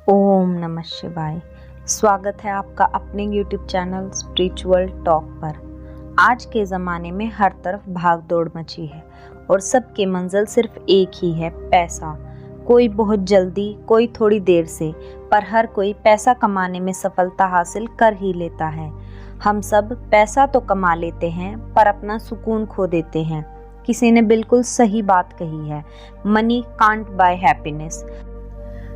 ओम नमः शिवाय। स्वागत है आपका अपने YouTube चैनल स्पिरिचुअल टॉक पर। आज के ज़माने में हर तरफ भाग दौड़ मची है और सबकी मंजिल सिर्फ एक ही है, पैसा। कोई बहुत जल्दी, कोई थोड़ी देर से, पर हर कोई पैसा कमाने में सफलता हासिल कर ही लेता है। हम सब पैसा तो कमा लेते हैं पर अपना सुकून खो देते हैं। किसी ने बिल्कुल सही बात कही है, मनी कांट बाय हैप्पीनेस।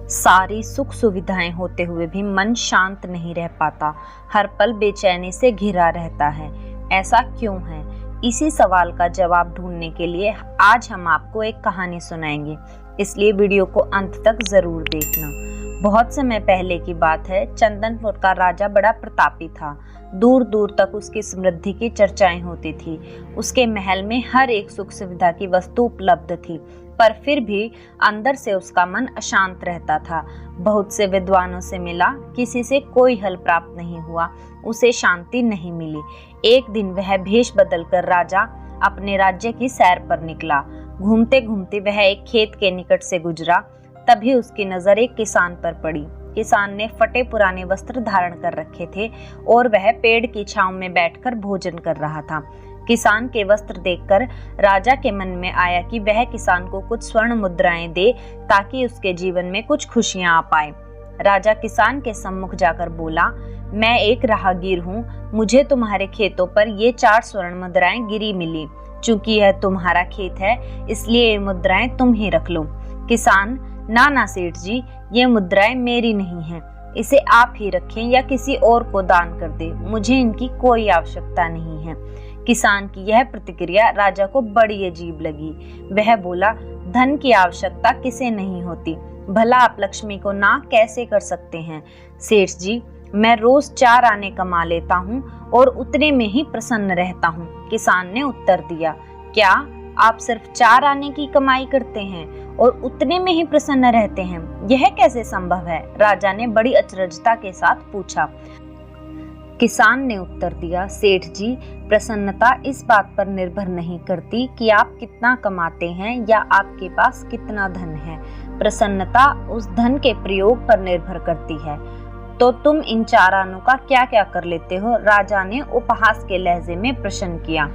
सारी सुख सुविधाएं होते हुए भी मन शांत नहीं रह पाता, हर पल बेचैनी से घिरा रहता है। ऐसा क्यों है? इसी सवाल का जवाब ढूंढने के लिए आज हम आपको एक कहानी सुनाएंगे, इसलिए वीडियो को अंत तक जरूर देखना। बहुत समय पहले की बात है। चंदनपुर का राजा बड़ा प्रतापी था। दूर दूर तक उसकी समृद्धि की चर्चाएं होती थी। उसके महल में हर एक सुख सुविधा की वस्तु उपलब्ध थी, पर फिर भी अंदर से उसका मन अशांत रहता था। बहुत से विद्वानों से मिला, किसी से कोई हल प्राप्त नहीं हुआ, उसे शांति नहीं मिली। एक दिन वह भेष बदलकर राजा अपने राज्य की सैर पर निकला। घूमते घूमते वह एक खेत के निकट से गुजरा। तभी उसकी नजर एक किसान पर पड़ी। किसान ने फटे पुराने वस्त्र धारण कर रखे थे और वह पेड़ की छांव में बैठकर भोजन कर रहा था। किसान के वस्त्र देखकर राजा के मन में आया कि वह किसान को कुछ स्वर्ण मुद्राएं दे ताकि उसके जीवन में कुछ खुशियां आ पाए। राजा किसान के सम्मुख जाकर बोला, मैं एक राहगीर हूँ, मुझे तुम्हारे खेतों पर ये 4 स्वर्ण मुद्राएं गिरी मिली। चूंकि यह तुम्हारा खेत है, इसलिए ये मुद्राएं तुम ही रख लो। किसान, ना सेठ जी, ये मुद्राएं मेरी नहीं हैं, इसे आप ही रखें या किसी और को दान कर दे, मुझे इनकी कोई आवश्यकता नहीं है। किसान की यह प्रतिक्रिया राजा को बड़ी अजीब लगी। वह बोला, धन की आवश्यकता किसे नहीं होती, भला आप लक्ष्मी को ना कैसे कर सकते हैं? सेठ जी, मैं रोज 4 आने कमा लेता हूँ और उतने में ही प्रसन्न रहता हूँ। किसान ने उत्तर दिया, क्या आप सिर्फ 4 आने की कमाई करते हैं और उतने में ही प्रसन्न रहते हैं? यह कैसे संभव है? राजा ने बड़ी अचरजता के साथ पूछा। किसान ने उत्तर दिया, सेठ जी, प्रसन्नता इस बात पर निर्भर नहीं करती कि आप कितना कमाते हैं या आपके पास कितना धन है। प्रसन्नता उस धन के प्रयोग पर निर्भर करती है। तो तुम इन 4 आनों का क्या क्या कर लेते हो? राजा ने उपहास के लहजे में प्रश्न किया।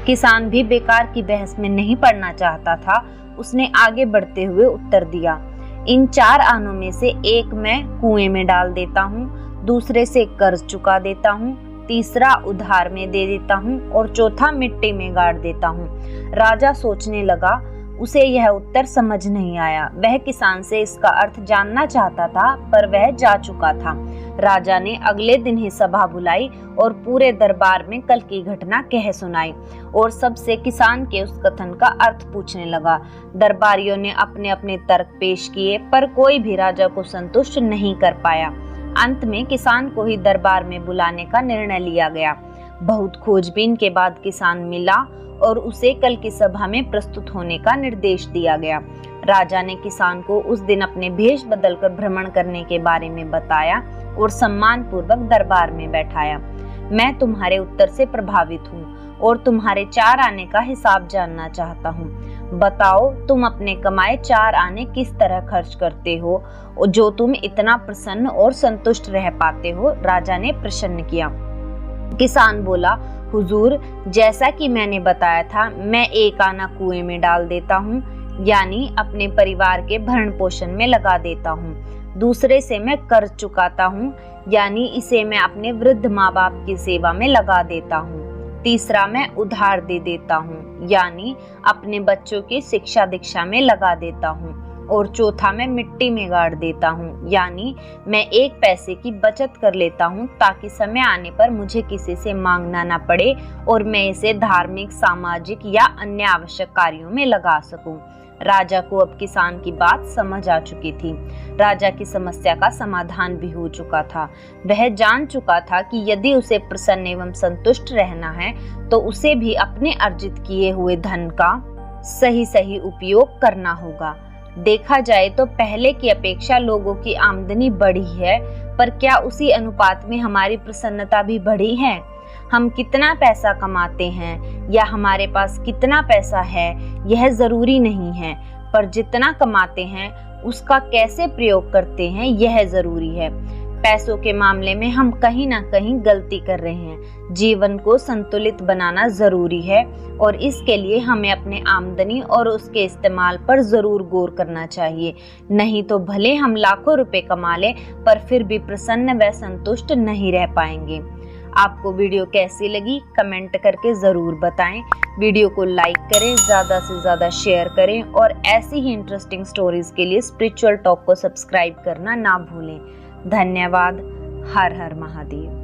किसान भी बेकार की बहस में नहीं पड़ना चाहता था। उसने आगे बढ़ते हुए उत्तर दिया, इन 4 आनों में से एक मैं कुएं में डाल देता हूँ, दूसरे से कर्ज चुका देता हूँ, तीसरा उधार में दे देता हूँ और चौथा मिट्टी में गाड़ देता हूँ। राजा सोचने लगा। उसे यह उत्तर समझ नहीं आया। वह किसान से इसका अर्थ जानना चाहता था, पर वह जा चुका था। राजा ने अगले दिन ही सभा बुलाई और पूरे दरबार में कल की घटना कह सुनाई और सबसे किसान के उस कथन का अर्थ पूछने लगा। दरबारियों ने अपने अपने तर्क पेश किए, पर कोई भी राजा को संतुष्ट नहीं कर पाया। अंत में किसान को ही दरबार में बुलाने का निर्णय लिया गया। बहुत खोजबीन के बाद किसान मिला और उसे कल की सभा में प्रस्तुत होने का निर्देश दिया गया। राजा ने किसान को उस दिन अपने भेष बदलकर भ्रमण करने के बारे में बताया और सम्मान पूर्वक दरबार में बैठाया। मैं तुम्हारे उत्तर से प्रभावित हूँ और तुम्हारे 4 आने का हिसाब जानना चाहता हूँ। बताओ, तुम अपने कमाए 4 आने किस तरह खर्च करते हो जो तुम इतना प्रसन्न और संतुष्ट रह पाते हो? राजा ने प्रश्न किया। किसान बोला, हुजूर, जैसा कि मैंने बताया था, मैं 1 आना कुएं में डाल देता हूँ, यानी अपने परिवार के भरण पोषण में लगा देता हूँ। दूसरे से मैं कर्ज चुकाता हूँ, यानी इसे मैं अपने वृद्ध माँ बाप की सेवा में लगा देता हूँ। तीसरा मैं उधार दे देता हूँ, यानी अपने बच्चों की शिक्षा दीक्षा में लगा देता हूँ। और चौथा मैं मिट्टी में गाड़ देता हूँ, यानी मैं 1 पैसे की बचत कर लेता हूँ ताकि समय आने पर मुझे किसी से मांगना ना पड़े और मैं इसे धार्मिक, सामाजिक या अन्य आवश्यक कार्यों में लगा सकूं। राजा को अब किसान की बात समझ आ चुकी थी। राजा की समस्या का समाधान भी हो चुका था। वह जान चुका था कि यदि उसे प्रसन्न एवं संतुष्ट रहना है तो उसे भी अपने अर्जित किए हुए धन का सही उपयोग करना होगा। देखा जाए तो पहले की अपेक्षा लोगों की आमदनी बढ़ी है, पर क्या उसी अनुपात में हमारी प्रसन्नता भी बढ़ी है? हम कितना पैसा कमाते हैं या हमारे पास कितना पैसा है, यह जरूरी नहीं है, पर जितना कमाते हैं उसका कैसे प्रयोग करते हैं यह जरूरी है। पैसों के मामले में हम कहीं ना कहीं गलती कर रहे हैं। जीवन को संतुलित बनाना जरूरी है और इसके लिए हमें अपने आमदनी और उसके इस्तेमाल पर जरूर गौर करना चाहिए। नहीं तो भले हम लाखों रुपए कमा लें पर फिर भी प्रसन्न व संतुष्ट नहीं रह पाएंगे। आपको वीडियो कैसी लगी कमेंट करके जरूर बताएं। वीडियो को लाइक करें, ज़्यादा से ज़्यादा शेयर करें और ऐसी ही इंटरेस्टिंग स्टोरीज के लिए स्पिरिचुअल टॉक को सब्सक्राइब करना ना भूलें। धन्यवाद। हर हर महादेव।